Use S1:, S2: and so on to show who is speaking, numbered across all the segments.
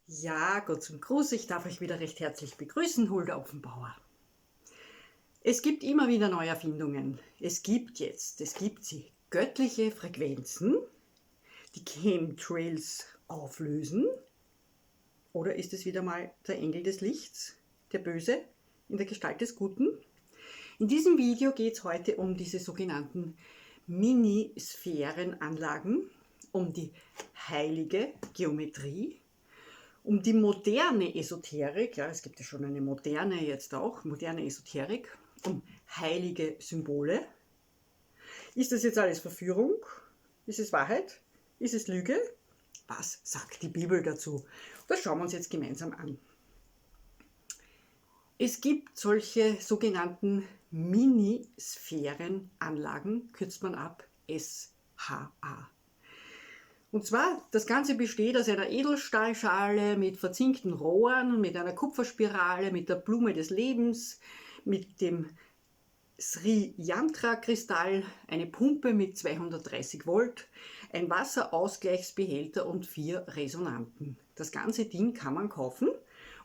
S1: Ja, Gott zum Gruß, ich darf euch wieder recht herzlich begrüßen, Hulda Offenbauer. Es gibt immer wieder neue Erfindungen. Es gibt sie, göttliche Frequenzen, die Chemtrails auflösen. Oder ist es wieder mal der Engel des Lichts, der Böse, in der Gestalt des Guten? In diesem Video geht es heute um diese sogenannten Minisphärenanlagen, um die heilige Geometrie, um die moderne Esoterik, ja, es gibt ja schon eine moderne jetzt auch, moderne Esoterik, um heilige Symbole. Ist das jetzt alles Verführung? Ist es Wahrheit? Ist es Lüge? Was sagt die Bibel dazu? Das schauen wir uns jetzt gemeinsam an. Es gibt solche sogenannten Minisphärenanlagen, kürzt man ab SHA. Und zwar, das Ganze besteht aus einer Edelstahlschale mit verzinkten Rohren, mit einer Kupferspirale, mit der Blume des Lebens, mit dem Sri Yantra Kristall, eine Pumpe mit 230 Volt, ein Wasserausgleichsbehälter und 4 Resonanten. Das ganze Ding kann man kaufen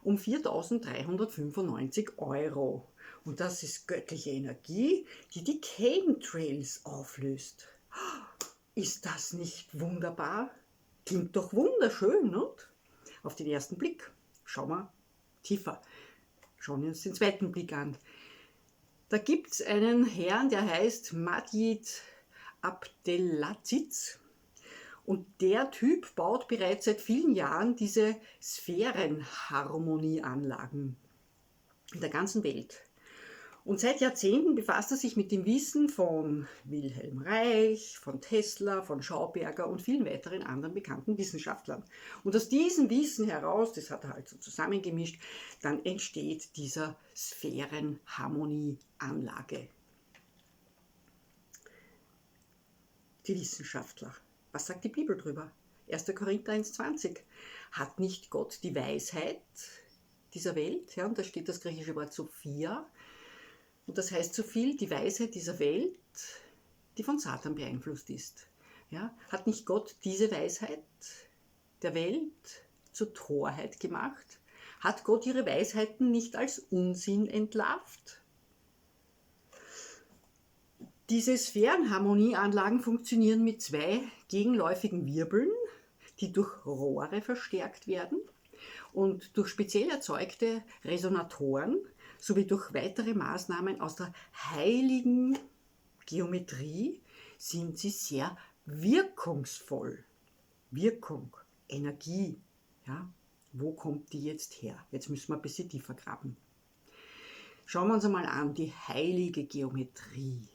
S1: um 4.395 €. Und das ist göttliche Energie, die die Chemtrails auflöst. Ist das nicht wunderbar? Klingt doch wunderschön, nicht? Auf den ersten Blick. Schauen wir tiefer. Schauen wir uns den zweiten Blick an. Da gibt es einen Herrn, der heißt Majid Abdelaziz. Und der Typ baut bereits seit vielen Jahren diese Sphärenharmonieanlagen in der ganzen Welt. Und seit Jahrzehnten befasst er sich mit dem Wissen von Wilhelm Reich, von Tesla, von Schauberger und vielen weiteren anderen bekannten Wissenschaftlern. Und aus diesem Wissen heraus, das hat er halt so zusammengemischt, dann entsteht dieser Sphärenharmonieanlage. Die Wissenschaftler. Was sagt die Bibel drüber? 1. Korinther 1,20. Hat nicht Gott die Weisheit dieser Welt? Ja, und da steht das griechische Wort Sophia. Und das heißt so viel, die Weisheit dieser Welt, die von Satan beeinflusst ist. Ja? Hat nicht Gott diese Weisheit der Welt zur Torheit gemacht? Hat Gott ihre Weisheiten nicht als Unsinn entlarvt? Diese Sphärenharmonieanlagen funktionieren mit 2 gegenläufigen Wirbeln, die durch Rohre verstärkt werden und durch speziell erzeugte Resonatoren sowie durch weitere Maßnahmen aus der heiligen Geometrie sind sie sehr wirkungsvoll. Wirkung, Energie, ja, wo kommt die jetzt her? Jetzt müssen wir ein bisschen tiefer graben. Schauen wir uns einmal an, die heilige Geometrie.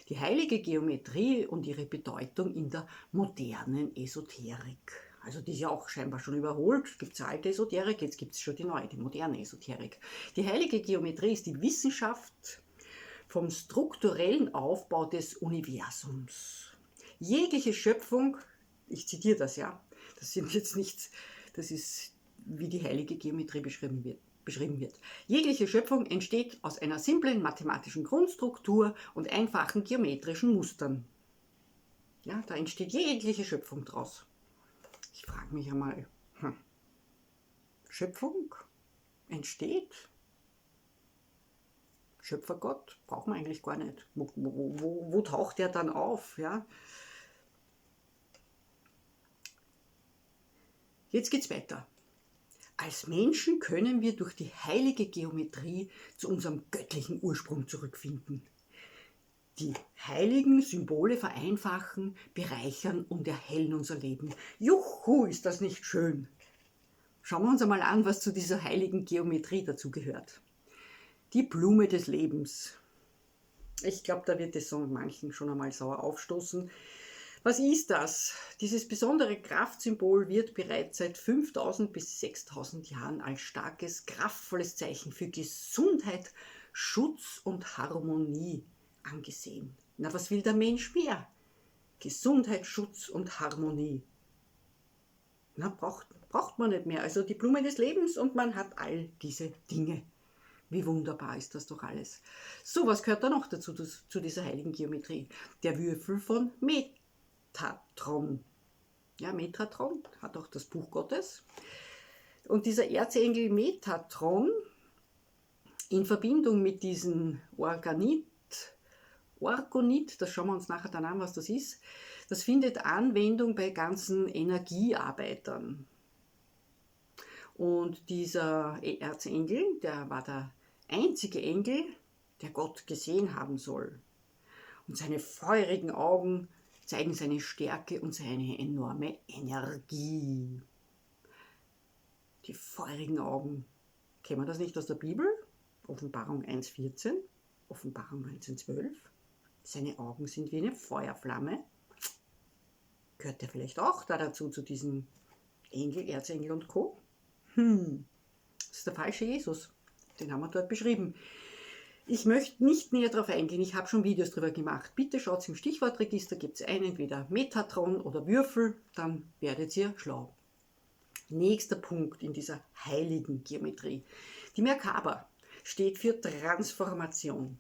S1: Die heilige Geometrie und ihre Bedeutung in der modernen Esoterik. Also die ist ja auch scheinbar schon überholt. Es gibt eine alte Esoterik, jetzt gibt es schon die neue, die moderne Esoterik. Die heilige Geometrie ist die Wissenschaft vom strukturellen Aufbau des Universums. Jegliche Schöpfung, ich zitiere das ja, das sind jetzt nichts, das ist wie die heilige Geometrie beschrieben wird. Jegliche Schöpfung entsteht aus einer simplen mathematischen Grundstruktur und einfachen geometrischen Mustern. Ja, da entsteht jegliche Schöpfung draus. Ich frage mich einmal, Schöpfung entsteht? Schöpfergott brauchen wir eigentlich gar nicht. Wo taucht der dann auf? Ja? Jetzt geht's weiter. Als Menschen können wir durch die heilige Geometrie zu unserem göttlichen Ursprung zurückfinden. Die heiligen Symbole vereinfachen, bereichern und erhellen unser Leben. Juhu, ist das nicht schön? Schauen wir uns einmal an, was zu dieser heiligen Geometrie dazugehört. Die Blume des Lebens. Ich glaube, da wird es so manchen schon einmal sauer aufstoßen. Was ist das? Dieses besondere Kraftsymbol wird bereits seit 5000 bis 6000 Jahren als starkes, kraftvolles Zeichen für Gesundheit, Schutz und Harmonie angesehen. Na, was will der Mensch mehr? Gesundheit, Schutz und Harmonie. Na, braucht man nicht mehr. Also die Blume des Lebens und man hat all diese Dinge. Wie wunderbar ist das doch alles. So, was gehört da noch dazu, zu dieser heiligen Geometrie? Der Würfel von Metatron. Ja, Metatron hat auch das Buch Gottes. Und dieser Erzengel Metatron in Verbindung mit diesem Orgonit, das schauen wir uns nachher dann an, was das ist, das findet Anwendung bei ganzen Energiearbeitern. Und dieser Erzengel, der war der einzige Engel, der Gott gesehen haben soll. Und seine feurigen Augen zeigen seine Stärke und seine enorme Energie. Die feurigen Augen. Kennen wir das nicht aus der Bibel? Offenbarung 1,14, Offenbarung 19,12. Seine Augen sind wie eine Feuerflamme. Gehört er vielleicht auch da dazu, zu diesem Engel, Erzengel und Co.? Das ist der falsche Jesus. Den haben wir dort beschrieben. Ich möchte nicht näher darauf eingehen, ich habe schon Videos darüber gemacht. Bitte schaut im Stichwortregister, gibt es einen, entweder Metatron oder Würfel, dann werdet ihr schlau. Nächster Punkt in dieser heiligen Geometrie. Die Merkaba steht für Transformation.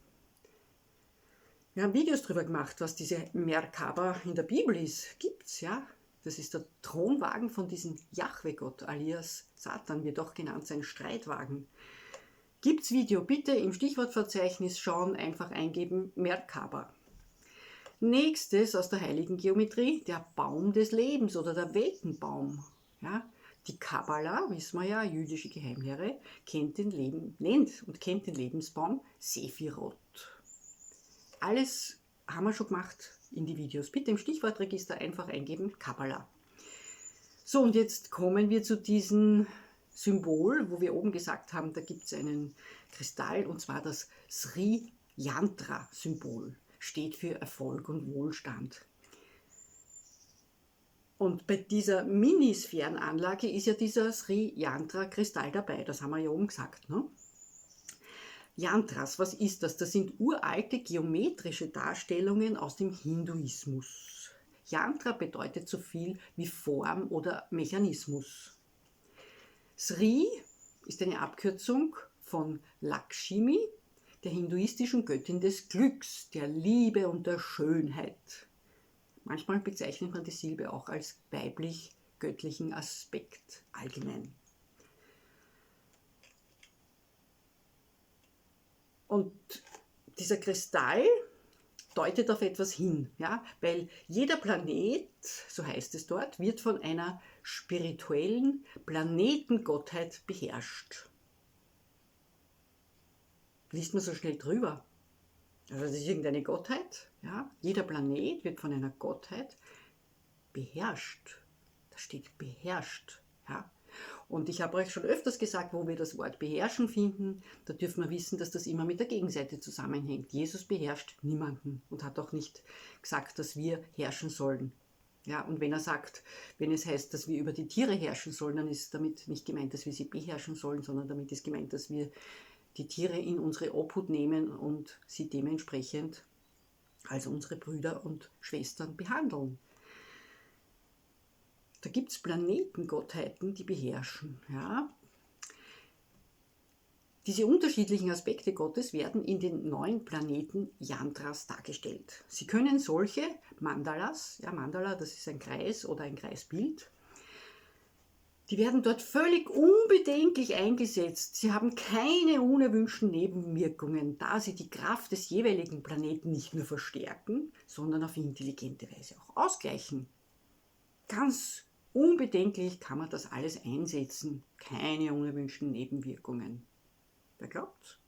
S1: Wir haben Videos darüber gemacht, was diese Merkaba in der Bibel ist. Gibt's, ja. Das ist der Thronwagen von diesem Jahwe-Gott, alias Satan, wird auch genannt, sein Streitwagen. Gibt's Video, bitte im Stichwortverzeichnis schauen, einfach eingeben Merkaba. Nächstes aus der heiligen Geometrie, der Baum des Lebens oder der Weltenbaum. Ja, die Kabbala, wissen wir ja, jüdische Geheimlehre, nennt und kennt den Lebensbaum Sephiroth. Alles haben wir schon gemacht in die Videos. Bitte im Stichwortregister einfach eingeben Kabbala. So, und jetzt kommen wir zu diesem Symbol, wo wir oben gesagt haben, da gibt es einen Kristall, und zwar das Sri Yantra Symbol. Steht für Erfolg und Wohlstand. Und bei dieser Minisphärenanlage ist ja dieser Sri Yantra Kristall dabei, das haben wir ja oben gesagt. Ne? Yantras, was ist das? Das sind uralte geometrische Darstellungen aus dem Hinduismus. Yantra bedeutet so viel wie Form oder Mechanismus. Sri ist eine Abkürzung von Lakshmi, der hinduistischen Göttin des Glücks, der Liebe und der Schönheit. Manchmal bezeichnet man die Silbe auch als weiblich-göttlichen Aspekt allgemein. Und dieser Kristall deutet auf etwas hin, ja? Weil jeder Planet, so heißt es dort, wird von einer spirituellen Planetengottheit beherrscht. Liest man so schnell drüber. Also das ist irgendeine Gottheit, ja? Jeder Planet wird von einer Gottheit beherrscht. Da steht beherrscht, ja? Und ich habe euch schon öfters gesagt, wo wir das Wort beherrschen finden, da dürfen wir wissen, dass das immer mit der Gegenseite zusammenhängt. Jesus beherrscht niemanden und hat auch nicht gesagt, dass wir herrschen sollen. Ja, und wenn er sagt, wenn es heißt, dass wir über die Tiere herrschen sollen, dann ist damit nicht gemeint, dass wir sie beherrschen sollen, sondern damit ist gemeint, dass wir die Tiere in unsere Obhut nehmen und sie dementsprechend als unsere Brüder und Schwestern behandeln. Da gibt es Planetengottheiten, die beherrschen. Ja. Diese unterschiedlichen Aspekte Gottes werden in den 9 Planeten Yantras dargestellt. Sie können solche Mandalas, ja, Mandala, das ist ein Kreis oder ein Kreisbild, die werden dort völlig unbedenklich eingesetzt. Sie haben keine unerwünschten Nebenwirkungen, da sie die Kraft des jeweiligen Planeten nicht nur verstärken, sondern auf intelligente Weise auch ausgleichen. Ganz unbedenklich kann man das alles einsetzen. Keine unerwünschten Nebenwirkungen. Wer glaubt?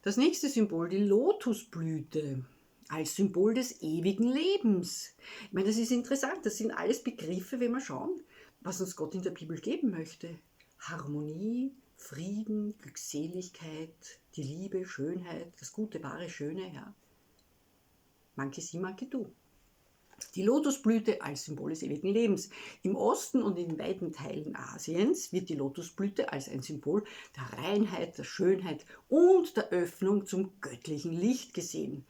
S1: Das nächste Symbol, die Lotusblüte, als Symbol des ewigen Lebens. Ich meine, das ist interessant. Das sind alles Begriffe, wenn wir schauen, was uns Gott in der Bibel geben möchte. Harmonie, Frieden, Glückseligkeit, die Liebe, Schönheit, das Gute, Wahre, Schöne. Ja. Manche sie, manche du. Die Lotusblüte als Symbol des ewigen Lebens. Im Osten und in weiten Teilen Asiens wird die Lotusblüte als ein Symbol der Reinheit, der Schönheit und der Öffnung zum göttlichen Licht gesehen.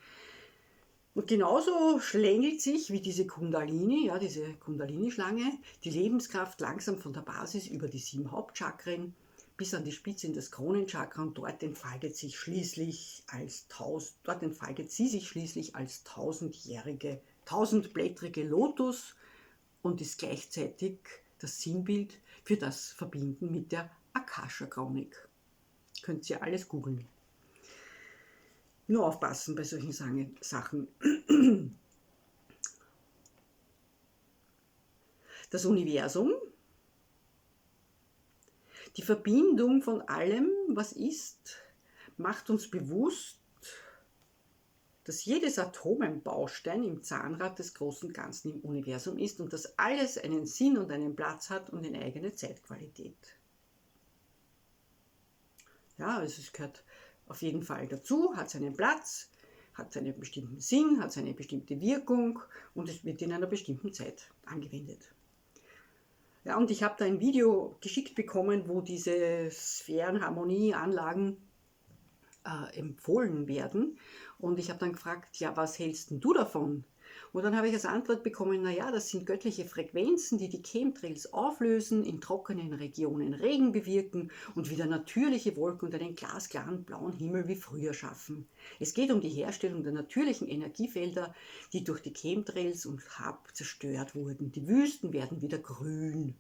S1: Und genauso schlängelt sich wie diese Kundalini, ja, diese Kundalini-Schlange, die Lebenskraft langsam von der Basis über die 7 Hauptchakren bis an die Spitze in das Kronenchakra, und dort entfaltet sie sich schließlich als 1000-jährige, 1000-blättrige Lotus und ist gleichzeitig das Sinnbild für das Verbinden mit der Akasha-Chronik. Könnt ihr alles googeln. Nur aufpassen bei solchen Sachen. Das Universum, die Verbindung von allem, was ist, macht uns bewusst, dass jedes Atom ein Baustein im Zahnrad des großen Ganzen im Universum ist und dass alles einen Sinn und einen Platz hat und eine eigene Zeitqualität. Ja, also es gehört auf jeden Fall dazu, hat seinen Platz, hat seinen bestimmten Sinn, hat seine bestimmte Wirkung und es wird in einer bestimmten Zeit angewendet. Ja, und ich habe da ein Video geschickt bekommen, wo diese Sphärenharmonieanlagen empfohlen werden. Und ich habe dann gefragt, ja, was hältst denn du davon? Und dann habe ich als Antwort bekommen, naja, das sind göttliche Frequenzen, die die Chemtrails auflösen, in trockenen Regionen Regen bewirken und wieder natürliche Wolken und einen glasklaren blauen Himmel wie früher schaffen. Es geht um die Herstellung der natürlichen Energiefelder, die durch die Chemtrails und HAARP zerstört wurden. Die Wüsten werden wieder grün.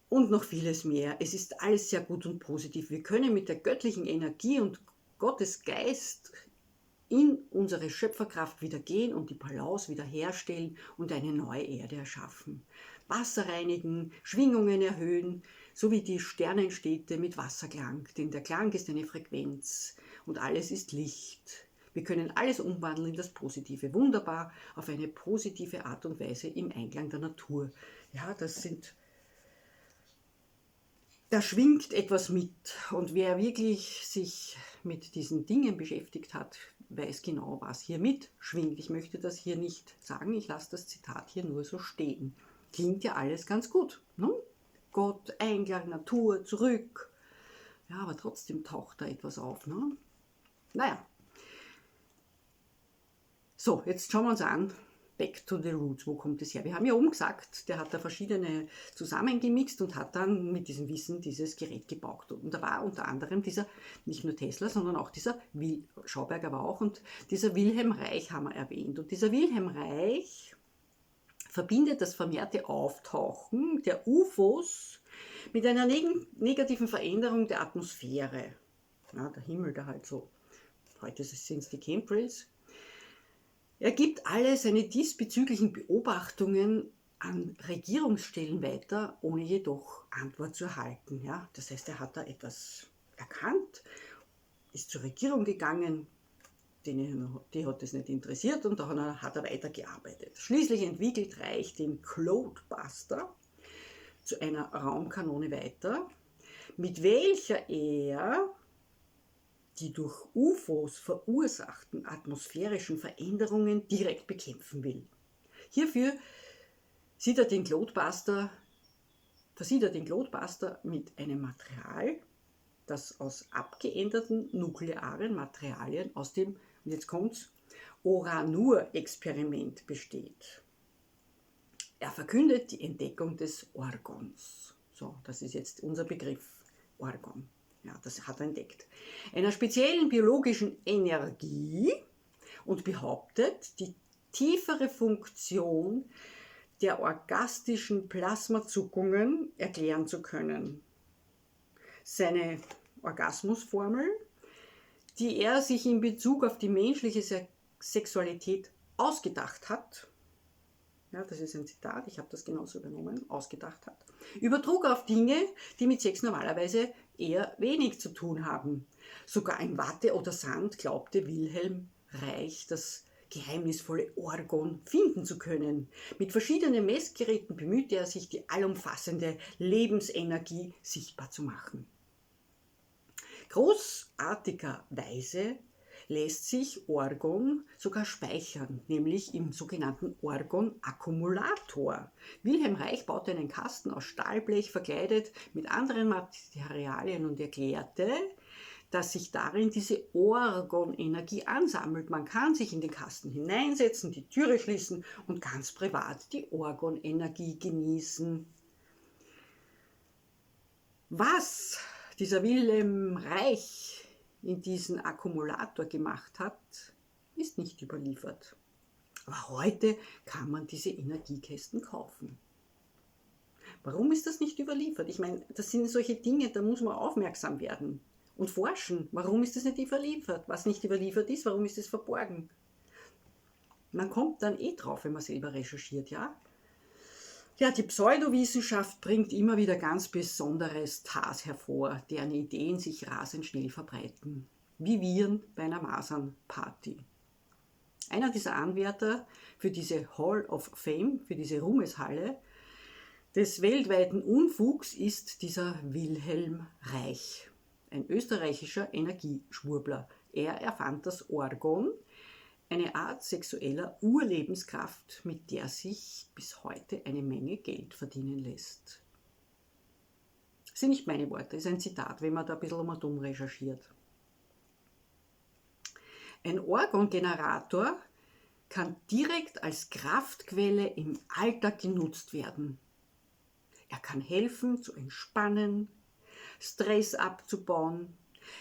S1: Und noch vieles mehr. Es ist alles sehr gut und positiv. Wir können mit der göttlichen Energie und Gottes Geist in unsere Schöpferkraft wieder gehen und die Balance wieder herstellen und eine neue Erde erschaffen. Wasser reinigen, Schwingungen erhöhen, so wie die Sternenstädte mit Wasserklang. Denn der Klang ist eine Frequenz und alles ist Licht. Wir können alles umwandeln in das Positive. Wunderbar, auf eine positive Art und Weise im Einklang der Natur. Ja, da schwingt etwas mit und wer wirklich sich mit diesen Dingen beschäftigt hat, weiß genau, was hier mitschwingt. Ich möchte das hier nicht sagen, ich lasse das Zitat hier nur so stehen. Klingt ja alles ganz gut, ne? Gott, Einklang, Natur, zurück. Ja, aber trotzdem taucht da etwas auf, ne? Naja. So, jetzt schauen wir uns an. Back to the roots, wo kommt es her? Wir haben ja oben gesagt, der hat da verschiedene zusammengemixt und hat dann mit diesem Wissen dieses Gerät gebaut. Und da war unter anderem dieser, nicht nur Tesla, sondern auch dieser, Schauberger war auch, und dieser Wilhelm Reich haben wir erwähnt. Und dieser Wilhelm Reich verbindet das vermehrte Auftauchen der UFOs mit einer negativen Veränderung der Atmosphäre. Ja, der Himmel da halt so, heute sind es die Chemtrails. Er gibt alle seine diesbezüglichen Beobachtungen an Regierungsstellen weiter, ohne jedoch Antwort zu erhalten. Ja? Das heißt, er hat da etwas erkannt, ist zur Regierung gegangen, die hat es nicht interessiert und dann hat er weitergearbeitet. Schließlich entwickelt Reich den Cloudbuster zu einer Raumkanone weiter, mit welcher er die durch UFOs verursachten atmosphärischen Veränderungen direkt bekämpfen will. Hierfür versieht er den Cloudbuster mit einem Material, das aus abgeänderten nuklearen Materialien aus dem, und jetzt kommt's, Oranur-Experiment besteht. Er verkündet die Entdeckung des Orgons. So, das ist jetzt unser Begriff, Orgon. Ja, das hat er entdeckt. Einer speziellen biologischen Energie und behauptet, die tiefere Funktion der orgastischen Plasmazuckungen erklären zu können. Seine Orgasmusformel, die er sich in Bezug auf die menschliche Sexualität ausgedacht hat, ja, das ist ein Zitat, ich habe das genauso übernommen, ausgedacht hat, übertrug auf Dinge, die mit Sex normalerweise eher wenig zu tun haben. Sogar in Watte oder Sand glaubte Wilhelm Reich das geheimnisvolle Orgon finden zu können. Mit verschiedenen Messgeräten bemühte er sich, die allumfassende Lebensenergie sichtbar zu machen. Großartigerweise lässt sich Orgon sogar speichern, nämlich im sogenannten Orgon-Akkumulator. Wilhelm Reich baute einen Kasten aus Stahlblech verkleidet mit anderen Materialien und erklärte, dass sich darin diese Orgon-Energie ansammelt. Man kann sich in den Kasten hineinsetzen, die Türe schließen und ganz privat die Orgon-Energie genießen. Was dieser Wilhelm Reich in diesen Akkumulator gemacht hat, ist nicht überliefert. Aber heute kann man diese Energiekästen kaufen. Warum ist das nicht überliefert? Ich meine, das sind solche Dinge, da muss man aufmerksam werden und forschen. Warum ist das nicht überliefert? Was nicht überliefert ist, warum ist es verborgen? Man kommt dann drauf, wenn man selber recherchiert, ja? Ja, die Pseudowissenschaft bringt immer wieder ganz besondere Stars hervor, deren Ideen sich rasend schnell verbreiten. Wie Viren bei einer Masernparty. Einer dieser Anwärter für diese Hall of Fame, für diese Ruhmeshalle des weltweiten Unfugs ist dieser Wilhelm Reich, ein österreichischer Energieschwurbler. Er erfand das Orgon, eine Art sexueller Urlebenskraft, mit der sich bis heute eine Menge Geld verdienen lässt. Das sind nicht meine Worte, das ist ein Zitat, wenn man da ein bisschen um und um recherchiert. Ein Orgongenerator kann direkt als Kraftquelle im Alltag genutzt werden. Er kann helfen zu entspannen, Stress abzubauen,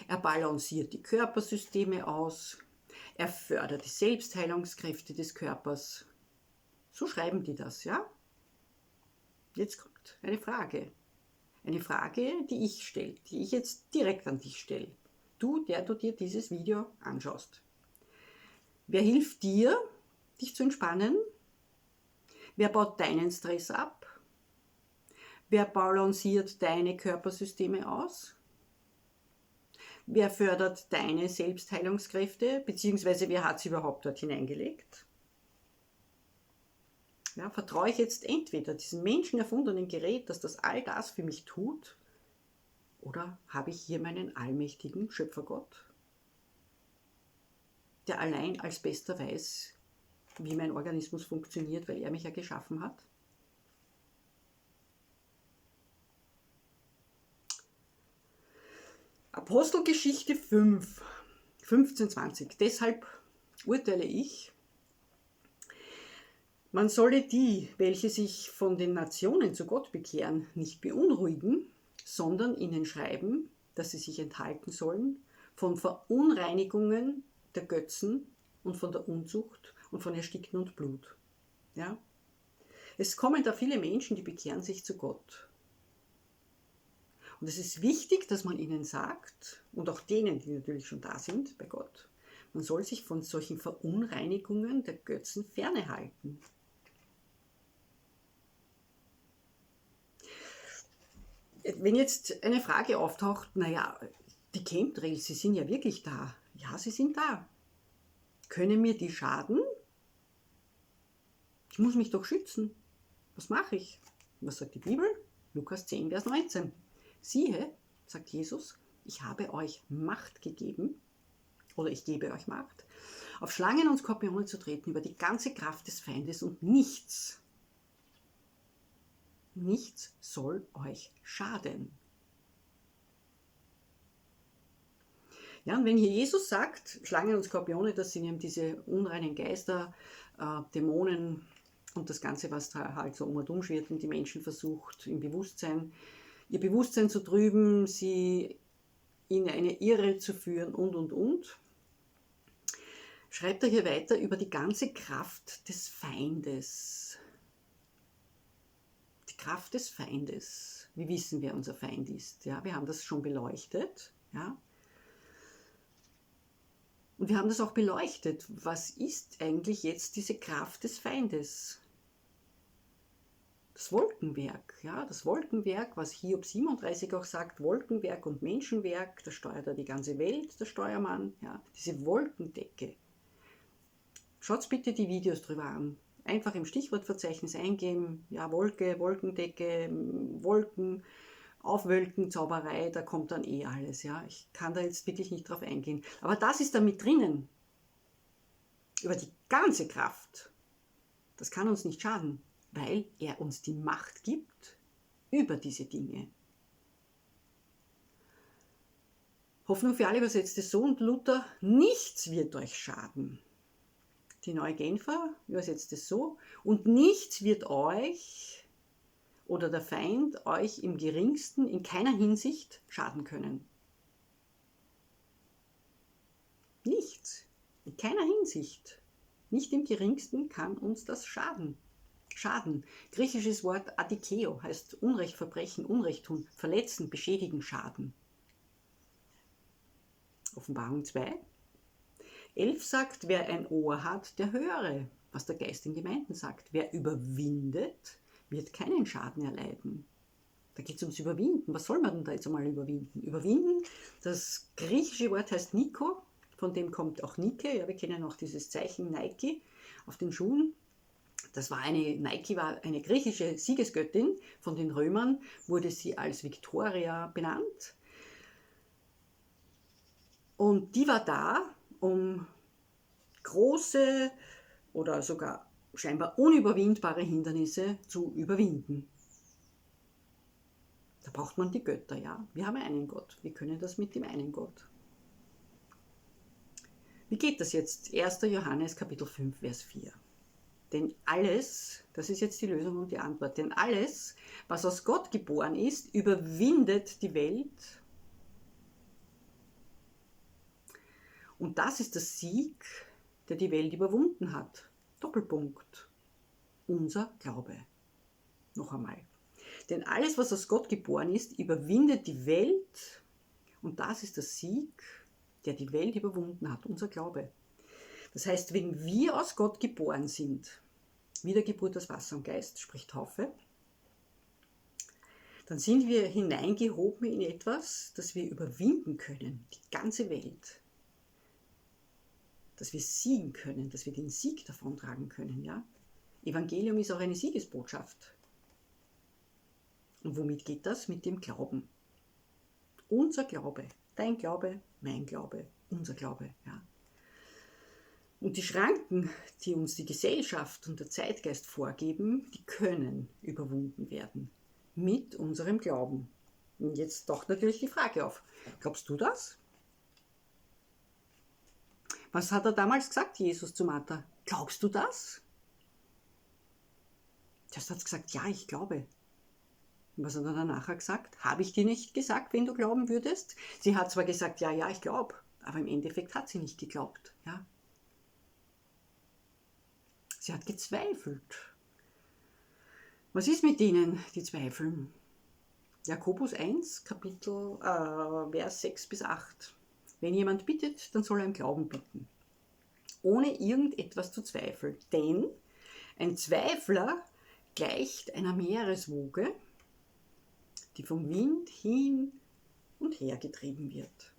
S1: er balanciert die Körpersysteme aus, er fördert die Selbstheilungskräfte des Körpers. So schreiben die das, ja? Jetzt kommt eine Frage. Eine Frage, die ich stelle, die ich jetzt direkt an dich stelle. Du, der du dir dieses Video anschaust. Wer hilft dir, dich zu entspannen? Wer baut deinen Stress ab? Wer balanciert deine Körpersysteme aus? Wer fördert deine Selbstheilungskräfte, beziehungsweise wer hat sie überhaupt dort hineingelegt? Ja, vertraue ich jetzt entweder diesem menschenerfundenen Gerät, dass das all das für mich tut, oder habe ich hier meinen allmächtigen Schöpfergott, der allein als Bester weiß, wie mein Organismus funktioniert, weil er mich ja geschaffen hat? Apostelgeschichte 5, 15, 20. Deshalb urteile ich, man solle die, welche sich von den Nationen zu Gott bekehren, nicht beunruhigen, sondern ihnen schreiben, dass sie sich enthalten sollen von Verunreinigungen der Götzen und von der Unzucht und von Ersticken und Blut. Ja? Es kommen da viele Menschen, die bekehren sich zu Gott. Und es ist wichtig, dass man ihnen sagt, und auch denen, die natürlich schon da sind bei Gott, man soll sich von solchen Verunreinigungen der Götzen ferne halten. Wenn jetzt eine Frage auftaucht, naja, die Chemtrails, sie sind ja wirklich da. Ja, sie sind da. Können mir die schaden? Ich muss mich doch schützen. Was mache ich? Was sagt die Bibel? Lukas 10, Vers 19. Siehe, sagt Jesus, ich habe euch Macht gegeben, oder ich gebe euch Macht, auf Schlangen und Skorpione zu treten über die ganze Kraft des Feindes und nichts soll euch schaden. Ja, und wenn hier Jesus sagt, Schlangen und Skorpione, das sind eben diese unreinen Geister, Dämonen und das Ganze, was da halt so um und um schwirrt und die Menschen versucht, ihr Bewusstsein zu trüben, sie in eine Irre zu führen und. Schreibt er hier weiter über die ganze Kraft des Feindes. Die Kraft des Feindes. Wie wissen wir, unser Feind ist? Ja, wir haben das schon beleuchtet. Ja. Und wir haben das auch beleuchtet. Was ist eigentlich jetzt diese Kraft des Feindes? Das Wolkenwerk, ja, das Wolkenwerk, was Hiob 37 auch sagt, Wolkenwerk und Menschenwerk, da steuert er die ganze Welt, der Steuermann, ja, diese Wolkendecke. Schaut bitte die Videos drüber an. Einfach im Stichwortverzeichnis eingeben, ja, Wolke, Wolkendecke, Wolken, Aufwölken, Zauberei, da kommt dann alles, ja. Ich kann da jetzt wirklich nicht drauf eingehen. Aber das ist da mit drinnen. Über die ganze Kraft. Das kann uns nicht schaden, weil er uns die Macht gibt über diese Dinge. Hoffnung für alle übersetzt es so und Luther, nichts wird euch schaden. Die Neue Genfer übersetzt es so, und nichts wird euch oder der Feind euch im geringsten, in keiner Hinsicht schaden können. Nichts, in keiner Hinsicht. Nicht im geringsten kann uns das schaden. Schaden. Griechisches Wort adikeo heißt Unrecht, Verbrechen, Unrecht tun, verletzen, beschädigen, schaden. Offenbarung 2. 11 sagt, wer ein Ohr hat, der höre, was der Geist den Gemeinden sagt. Wer überwindet, wird keinen Schaden erleiden. Da geht es ums Überwinden. Was soll man denn da jetzt einmal überwinden? Überwinden, das griechische Wort heißt Niko, von dem kommt auch Nike. Ja, wir kennen auch dieses Zeichen Nike auf den Schuhen. Nike war eine griechische Siegesgöttin. Von den Römern wurde sie als Victoria benannt. Und die war da, um große oder sogar scheinbar unüberwindbare Hindernisse zu überwinden. Da braucht man die Götter, ja. Wir haben einen Gott. Wir können das mit dem einen Gott. Wie geht das jetzt? 1. Johannes Kapitel 5, Vers 4. Denn alles, das ist jetzt die Lösung und die Antwort, denn alles, was aus Gott geboren ist, überwindet die Welt. Und das ist der Sieg, der die Welt überwunden hat. Doppelpunkt. Unser Glaube. Noch einmal. Denn alles, was aus Gott geboren ist, überwindet die Welt. Und das ist der Sieg, der die Welt überwunden hat. Unser Glaube. Das heißt, wenn wir aus Gott geboren sind, Wiedergeburt aus Wasser und Geist, sprich Taufe, dann sind wir hineingehoben in etwas, das wir überwinden können. Die ganze Welt. Dass wir siegen können, dass wir den Sieg davontragen können. Ja? Evangelium ist auch eine Siegesbotschaft. Und womit geht das? Mit dem Glauben. Unser Glaube, dein Glaube, mein Glaube, unser Glaube. Ja? Und die Schranken, die uns die Gesellschaft und der Zeitgeist vorgeben, die können überwunden werden. Mit unserem Glauben. Und jetzt taucht natürlich die Frage auf. Glaubst du das? Was hat er damals gesagt, Jesus zu Martha? Glaubst du das? Zuerst hat sie gesagt, ja, ich glaube. Und was hat er dann nachher gesagt? Habe ich dir nicht gesagt, wenn du glauben würdest? Sie hat zwar gesagt, ja, ich glaube, aber im Endeffekt hat sie nicht geglaubt. Ja? Sie hat gezweifelt. Was ist mit denen, die zweifeln? Jakobus 1, Vers 6 bis 8. Wenn jemand bittet, dann soll er im Glauben bitten, ohne irgendetwas zu zweifeln. Denn ein Zweifler gleicht einer Meereswoge, die vom Wind hin und her getrieben wird.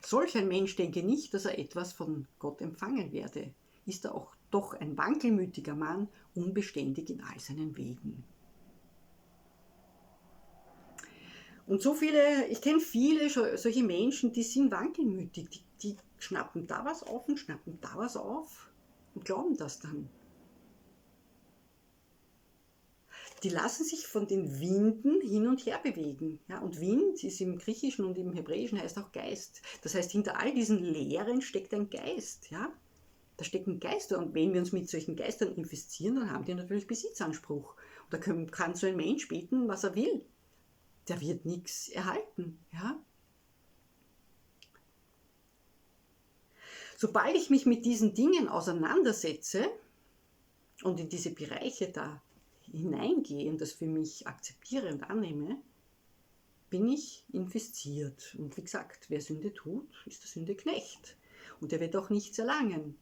S1: Solch ein Mensch denke nicht, dass er etwas von Gott empfangen werde. Ist er auch doch ein wankelmütiger Mann, unbeständig in all seinen Wegen. Und ich kenne viele solche Menschen, die sind wankelmütig, die schnappen da was auf und schnappen da was auf und glauben das dann. Die lassen sich von den Winden hin und her bewegen. Ja, und Wind ist im Griechischen und im Hebräischen heißt auch Geist. Das heißt, hinter all diesen Lehren steckt ein Geist. Ja? Da stecken Geister und wenn wir uns mit solchen Geistern infizieren, dann haben die natürlich Besitzanspruch. Und da kann so ein Mensch beten, was er will. Der wird nichts erhalten. Ja? Sobald ich mich mit diesen Dingen auseinandersetze und in diese Bereiche da hineingehe und das für mich akzeptiere und annehme, bin ich infiziert. Und wie gesagt, wer Sünde tut, ist der Sünde Knecht. Und der wird auch nichts erlangen.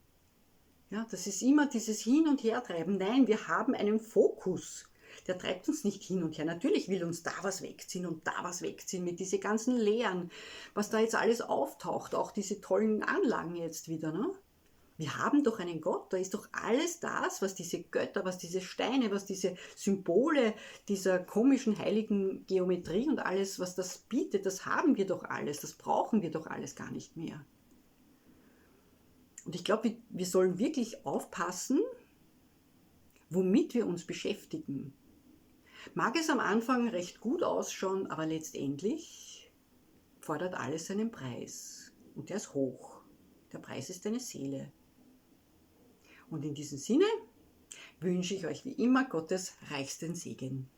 S1: Ja, das ist immer dieses Hin- und Hertreiben. Nein, wir haben einen Fokus. Der treibt uns nicht hin und her. Natürlich will uns da was wegziehen und da was wegziehen mit diesen ganzen Lehren, was da jetzt alles auftaucht, auch diese tollen Anlagen jetzt wieder. Ne? Wir haben doch einen Gott, da ist doch alles das, was diese Götter, was diese Steine, was diese Symbole dieser komischen heiligen Geometrie und alles, was das bietet, das haben wir doch alles, das brauchen wir doch alles gar nicht mehr. Und ich glaube, wir sollen wirklich aufpassen, womit wir uns beschäftigen. Mag es am Anfang recht gut ausschauen, aber letztendlich fordert alles seinen Preis. Und der ist hoch. Der Preis ist deine Seele. Und in diesem Sinne wünsche ich euch wie immer Gottes reichsten Segen.